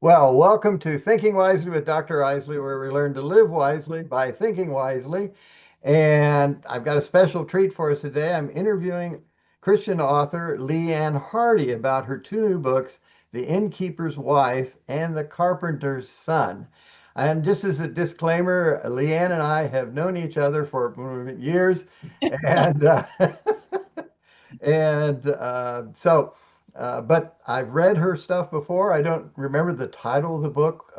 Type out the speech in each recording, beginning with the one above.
Well, welcome to Thinking Wisely with Dr. Isley, where we learn to live wisely by thinking wisely. And I've got a special treat for us today. I'm interviewing Christian author LeAnne Hardy about her two new books, The Innkeeper's Wife and The Carpenter's Son. And just as a disclaimer, LeAnne and I have known each other for years, and but I've read her stuff before. I don't remember the title of the book.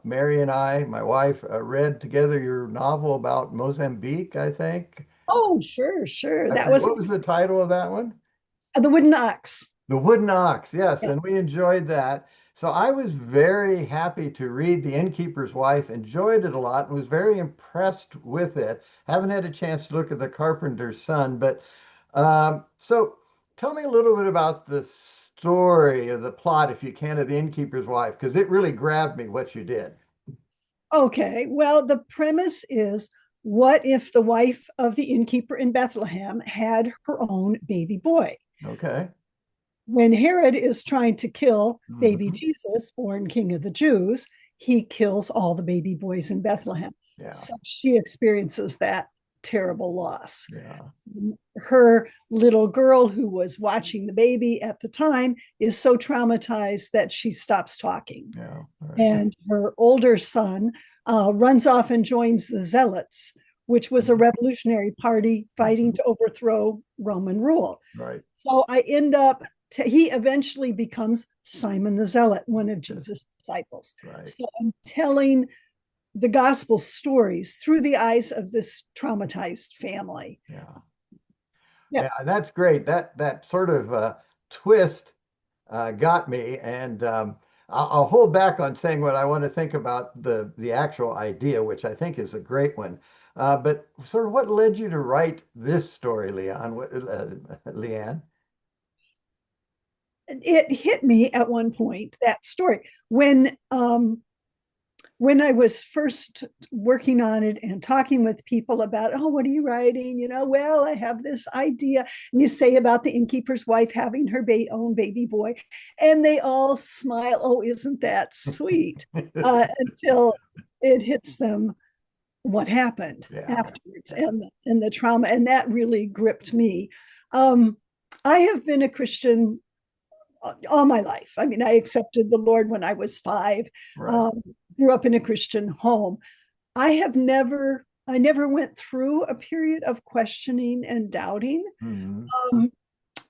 Mary and I, my wife, read together your novel about Mozambique, I think. Oh, sure, sure. I That forget, was what was the title of that one? the wooden ox. The Wooden Ox, yes, Yeah. and we enjoyed that. So I was very happy to read The Innkeeper's Wife, enjoyed it a lot, and was very impressed with it. Haven't had a chance to look at The Carpenter's Son, but so tell me a little bit about the story or the plot, if you can, of The Innkeeper's Wife, because it really grabbed me what you did. Okay. Well, the premise is what if the wife of the innkeeper in Bethlehem had her own baby boy? Okay. When Herod is trying to kill baby Hmm. Jesus, born king of the Jews, he kills all the baby boys in Bethlehem. Yeah, So she experiences that terrible loss. yeah, Her little girl, who was watching the baby at the time, is so traumatized that she stops talking. yeah. Very good. And her older son runs off and joins the Zealots, which was a revolutionary party fighting Mhm. to overthrow Roman rule. Right. So I end up, he eventually becomes Simon the Zealot, one of Good. Jesus' disciples. Right. So I'm telling the gospel stories through the eyes of this traumatized family. Yeah. Yeah. Yeah, that's great. That sort of twist got me, and I'll hold back on saying what I want to think about the actual idea, which I think is a great one. But sort of what led you to write this story, Leanne? It hit me at one point, that story, when I was first working on it and talking with people about, oh, what are you writing? Well, I have this idea. And you say about the innkeeper's wife having her own baby boy, and they all smile. Oh, isn't that sweet? Until it hits them what happened Yeah, afterwards, yeah. and the trauma. And that really gripped me. Um, I have been a Christian all my life. I mean, I accepted the Lord when I was 5. Right. Um, Grew up in a Christian home. I never went through a period of questioning and doubting. Hmm. Um,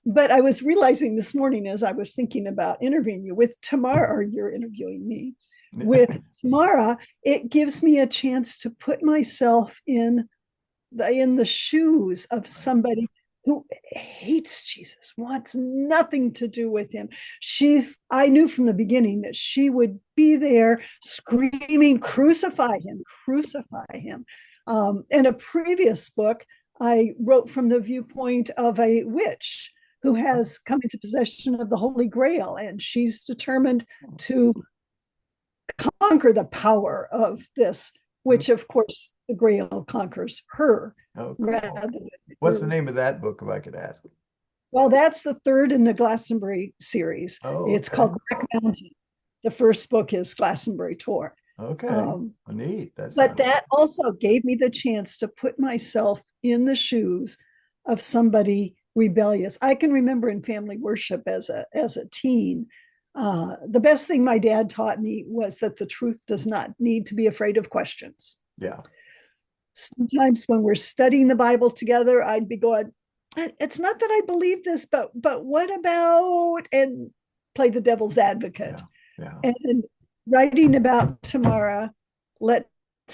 but I was realizing this morning as I was thinking about interviewing you with Tamara, or you're interviewing me with Tamara, it gives me a chance to put myself in the shoes of Right. somebody who hates Jesus, wants nothing to do with him. I knew from the beginning that she would be there screaming, crucify him, crucify him. In a previous book, I wrote from the viewpoint of a witch who has come into possession of the Holy Grail, and she's determined to conquer the power of this, which of course the Grail conquers her Oh, cool. rather than What's the her. name of that book, if I could ask? Well, that's the third in the Glastonbury series. Oh, It's okay. called Black Mountain. The first book is Glastonbury Tour. Okay. Um, Neat. That but sounds. that also gave me the chance to put myself in the shoes of somebody rebellious. I can remember in family worship as a teen, the best thing my dad taught me was that the truth does not need to be afraid of questions. Yeah. Sometimes when we're studying the Bible together, I'd be going, it's not that I believe this, but what about, and play the devil's advocate. Yeah. Yeah. And writing about Tamara lets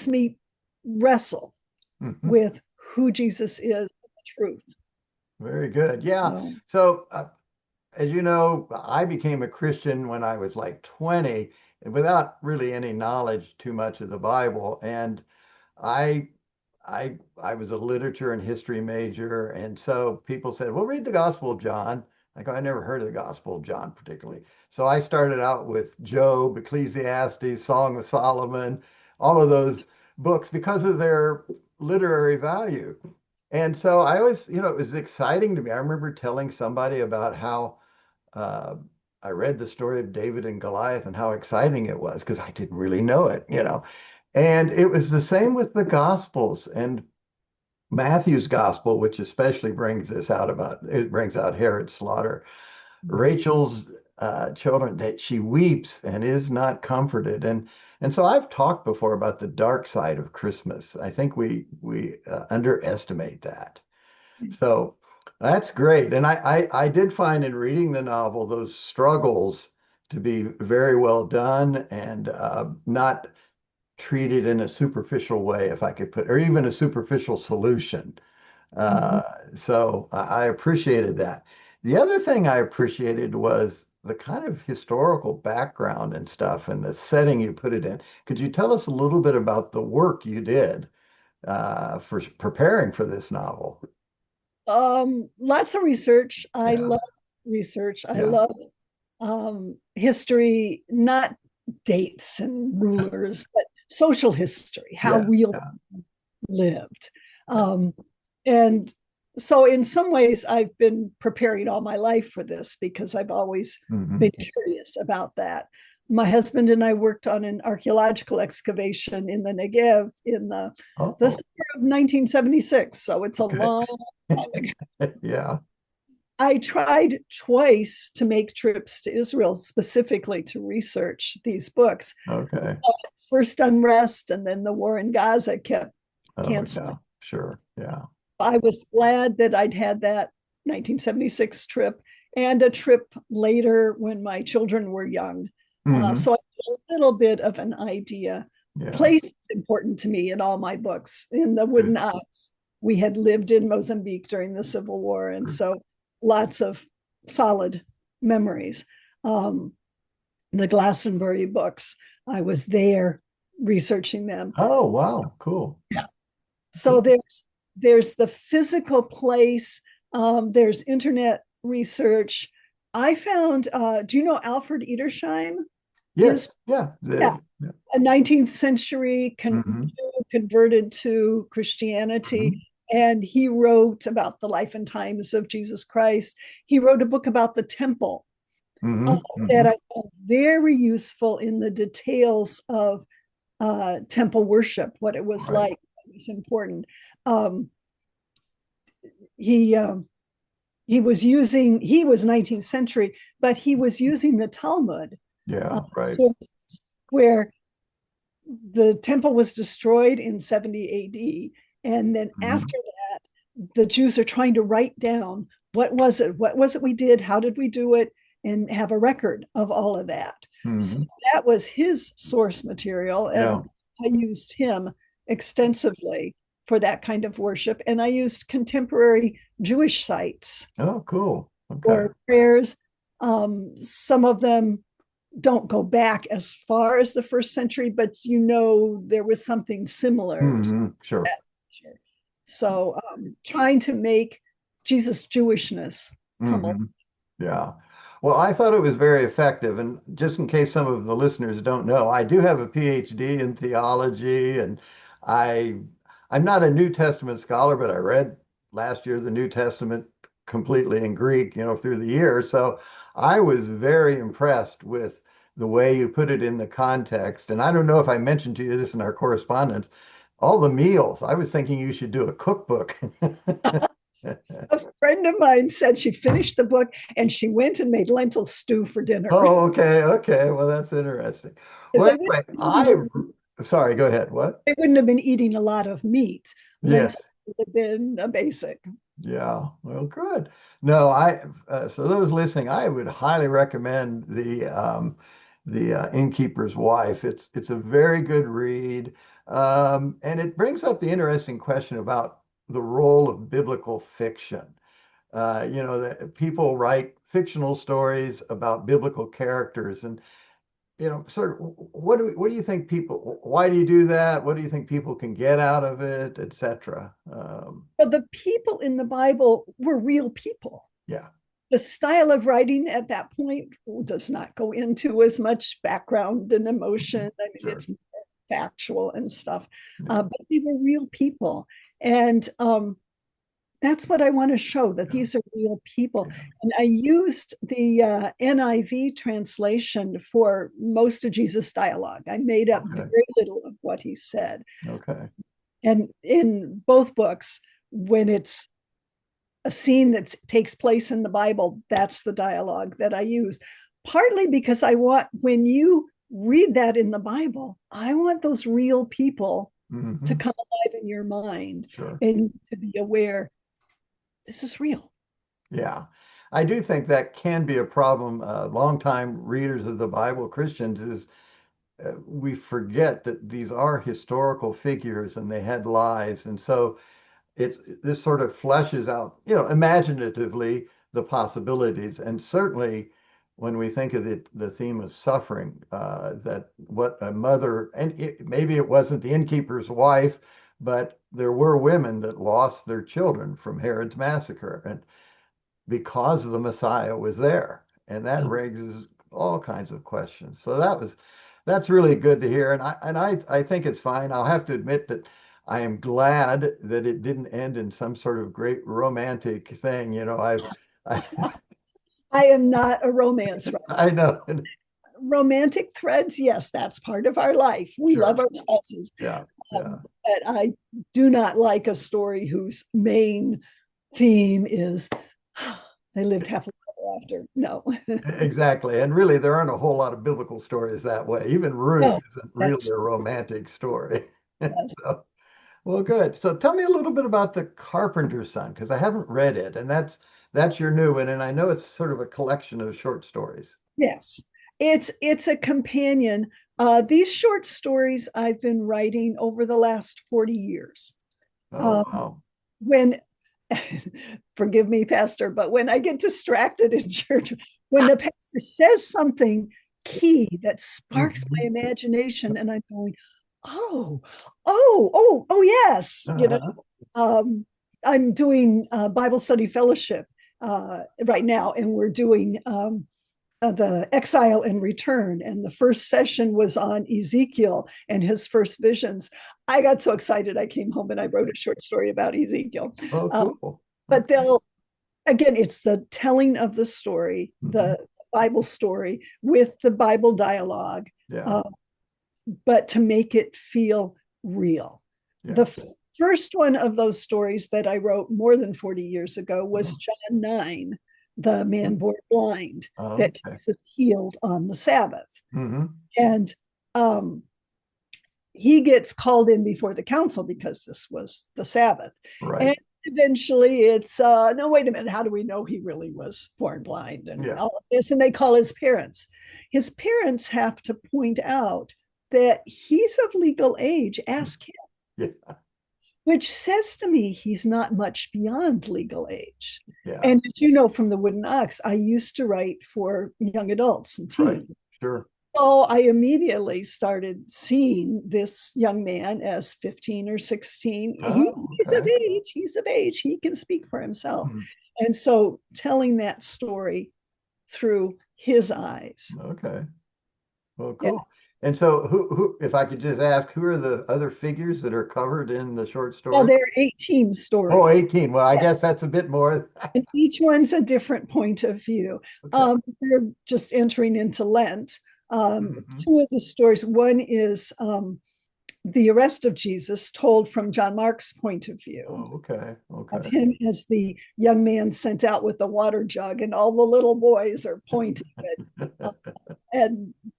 me wrestle Hmm. with who Jesus is, the truth. Very good. Yeah. So, So, as you know, I became a Christian when I was like 20 without really any knowledge too much of the Bible. And I I was a literature and history major, and so people said, "Well, read the Gospel of John." I go, I never heard of the Gospel of John particularly. So I started out with Job, Ecclesiastes, Song of Solomon, all of those books because of their literary value. And so I always, it was exciting to me. I remember telling somebody about how uh, I read the story of David and Goliath and how exciting it was because I didn't really know it, you know. And it was the same with the Gospels and Matthew's Gospel, which especially brings this out about it brings out Herod's slaughter. Rachel's children, that she weeps and is not comforted. And so I've talked before about the dark side of Christmas. I think we underestimate that. So that's great. And I did find in reading the novel those struggles to be very well done and not treated in a superficial way, if I could put, or even a superficial solution. Mhm. Uh, so I appreciated that. The other thing I appreciated was the kind of historical background and stuff and the setting you put it in. Could you tell us a little bit about the work you did for preparing for this novel? Lots of research. I Yeah, love research. I yeah, love history, not dates and rulers, but social history, how yeah, real yeah, lived. yeah. Um, and so, in some ways, I've been preparing all my life for this because I've always Hmm. been curious about that. My husband and I worked on an archaeological excavation in the Negev in the Oh, summer of 1976. So, it's a okay. long time ago. Yeah, I tried twice to make trips to Israel specifically to research these books. okay. First unrest and then the war in Gaza kept Oh, canceling. yeah, sure. Yeah. I was glad that I'd had that 1976 trip and a trip later when my children were young. Hmm. So I had a little bit of an idea. Yeah, Place is important to me in all my books. In the good. Wooden Ox, we had lived in Mozambique during the Civil War, and so lots of solid memories. Um, the Glastonbury books, I was there researching them. Oh, wow, cool. Yeah. So Good. there's the physical place. There's internet research. I found. Do you know Alfred Edersheim? His Yes, yeah. Yeah, Yeah. a 19th century Hmm. converted to Christianity, Hmm. and he wrote about the life and times of Jesus Christ. He wrote a book about the temple uh, Hmm. that Hmm. I found very useful in the details of temple worship, what it was Right. like. It was important. Um, he he was 19th century, but he was using the Talmud Yeah, right. sources where the temple was destroyed in 70 AD, and then Hmm. after that, the Jews are trying to write down what was it we did, how did we do it, and have a record of all of that. So Hmm. that was his source material, Yeah. and I used him extensively for that kind of worship, and I used contemporary Jewish sites Oh, cool. Okay. for prayers. Some of them don't go back as far as the first century, but there was something similar. Hmm. Sure. So trying to make Jesus' Jewishness come over. Hmm. Yeah. Well, I thought it was very effective. And just in case some of the listeners don't know, I do have a PhD in theology, and I I'm not a New Testament scholar, but I read last year the New Testament completely in Greek, through the years. So I was very impressed with the way you put it in the context. And I don't know if I mentioned to you this in our correspondence, all the meals. I was thinking you should do a cookbook. A friend of mine said she finished the book and she went and made lentil stew for dinner Oh, okay, okay. Well, that's interesting. because Well, anyway, sorry, go ahead. What? they wouldn't have been eating a lot of meat. Yes. Lentils would have been a basic. Yeah. Well, good. No, so those listening, I would highly recommend the Innkeeper's Wife. It's a very good read, and it brings up the interesting question about the role of biblical fiction. That people write fictional stories about biblical characters, and sort of what do you think people, why do you do that? What do you think people can get out of it, etc.? But the people in the Bible were real people. Yeah, The style of writing at that point does not go into as much background and emotion. I mean, sure. it's factual and stuff, Yeah. but they were real people. And That's what I want to show, that Yeah, these are real people. yeah. And I used the NIV translation for most of Jesus' dialogue. I made up Okay, very little of what he said. okay. And in both books, when it's a scene that takes place in the Bible, that's the dialogue that I use. Partly because I want, when you read that in the Bible, I want those real people to Hmm. come alive in your mind Sure. and to be aware this is real. Yeah. I do think that can be a problem. Longtime readers of the Bible, Christians, is we forget that these are historical figures and they had lives. And so it's this sort of fleshes out, imaginatively the possibilities. And certainly when we think of the theme of suffering, that what a mother, and maybe it wasn't the innkeeper's wife, but there were women that lost their children from Herod's massacre. And because the Messiah was there. And that raises all kinds of questions. So that's really good to hear. And I think it's fine. I'll have to admit that I am glad that it didn't end in some sort of great romantic thing. I I am not a romance writer. I know. Romantic threads, yes, that's part of our life. We love Sure. our spouses, Yeah. Yeah. but I do not like a story whose main theme is they lived happily ever after. No, Exactly. And really, there aren't a whole lot of biblical stories that way. Even Ruth no, isn't really that's a romantic story. that's So, well, good. So tell me a little bit about The Carpenter's Son, because I haven't read it, and that's your new one, and I know it's sort of a collection of short stories. yes. It's a companion. These short stories I've been writing over the last 40 years. Oh, Um, wow. when forgive me, Pastor, but when I get distracted in church, when the pastor says something key that sparks my Mhm. imagination, and I'm going, oh, oh, yes, Uh-huh. I'm doing Bible study fellowship right now, and we're doing the exile and return. And the first session was on Ezekiel and his first visions. I got so excited, I came home and I wrote a short story about Ezekiel. Oh, Uh, cool. but Okay. they'll, again, it's the telling of the story, Hmm. the Bible story with the Bible dialogue, Yeah. uh, but to make it feel real. The Yeah. first one of those stories that I wrote more than 40 years ago was Mhm. John 9, the man born blind Oh, that okay. Jesus healed on the Sabbath. Hmm. And um, he gets called in before the council because this was the Sabbath. Right. And eventually it's, no, wait a minute, how do we know he really was born blind and Yeah. all of this? And they call his parents. His parents have to point out that he's of legal age, ask him, Yeah. which says to me he's not much beyond legal age. Yeah. And as you know from the Wooden Ox, I used to write for young adults and Right. teens. Sure. So I immediately started seeing this young man as 15 or 16. Oh, He's of okay. age, he's of age, he can speak for himself. Mhm. And so telling that story through his eyes. Okay. Well, Yeah. cool. And so if I could just ask, who are the other figures that are covered in the short Well, story? there are 18 Oh, stories. 18. Well, I Yeah. guess that's a bit more. And each one's a different point of view. Okay. We're just entering into Lent. Hmm. Two of the stories, one is the arrest of Jesus told from John Mark's point of view, Oh, okay. of Okay. him as the young man sent out with the water jug, and all the little boys are pointing at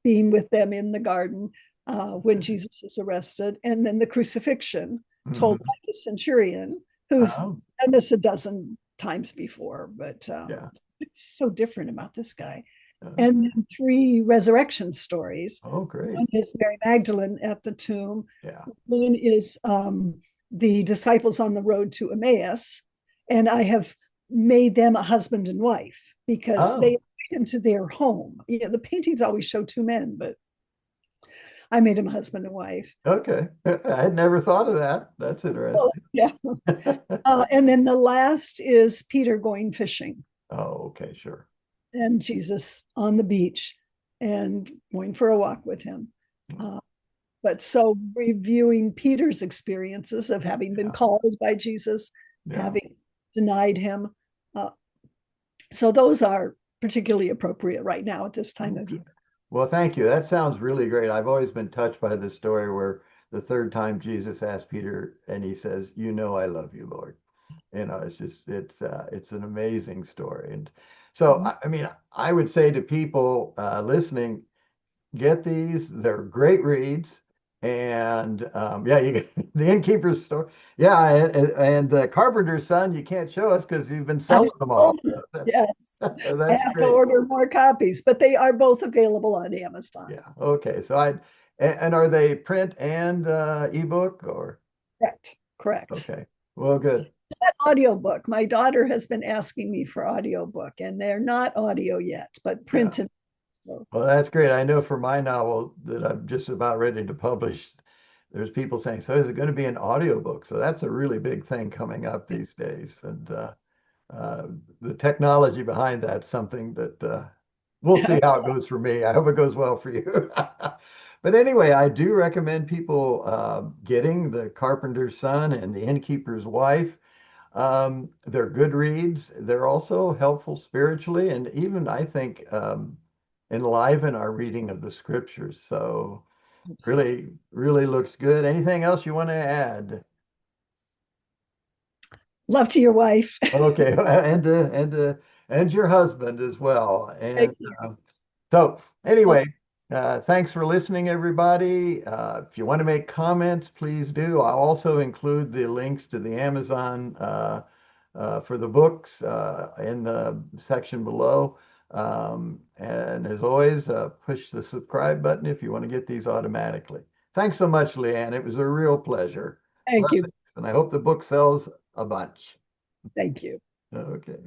being with them in the garden when Okay. Jesus is arrested. And then the crucifixion told by Hmm. the centurion, who's Oh, done this a dozen times before, but yeah. it's so different about this guy. Uh, And then three resurrection stories. oh, great. One is Mary Magdalene at the tomb. Yeah. One is the disciples on the road to Emmaus. And I have made them a husband and wife because they Oh, invite him to their home. You know, the paintings always show two men, but I made him a husband and wife. okay. I had never thought of that. That's Oh, interesting. yeah. And then the last is Peter going fishing Oh, okay, sure. and Jesus on the beach and going for a walk with him. Uh, but so reviewing Peter's experiences of having been Yeah. called by Jesus, Yeah. having denied him. Uh, so those are particularly appropriate right now at this time of Okay. year. Well, thank you. That sounds really great. I've always been touched by this story where the third time Jesus asked Peter and he says, "You know I love you, Lord." You know, it's an amazing story. And so Mhm. I mean, I would say to people listening, get these. They're great reads. And yeah, you get the innkeeper's story. Yeah, and the carpenter's son, you can't show us because you've been I selling them all. told you, That's yes, I that's have to great. order more copies, but they are both available on Amazon. Yeah. Okay. So and are they print and ebook or? Correct, correct. Okay. Well, good. That audiobook. My daughter has been asking me for audiobook, and they're not audio yet, but Yeah. printed. So, Well, that's great. I know for my novel that I'm just about ready to publish, there's people saying, so is it going to be an audiobook? So that's a really big thing coming up these days. And uh, the technology behind that's something that we'll see how it goes for me. I hope it goes well for you. But anyway, I do recommend people getting The Carpenter's Son and The Innkeeper's Wife. They're good reads. They're also helpful spiritually, and even I think enliven our reading of the scriptures. So really, really looks good. Anything else you want to add? love to your wife. Okay, and your husband as well. And Thank you. so anyway, thanks for listening, everybody. If you want to make comments, please do. I'll also include the links to the Amazon for the books in the section below. And as always, push the subscribe button if you want to get these automatically. Thanks so much, LeAnne. It was a real pleasure. Thank Blessings, you. and I hope the book sells a bunch. Thank you. Okay.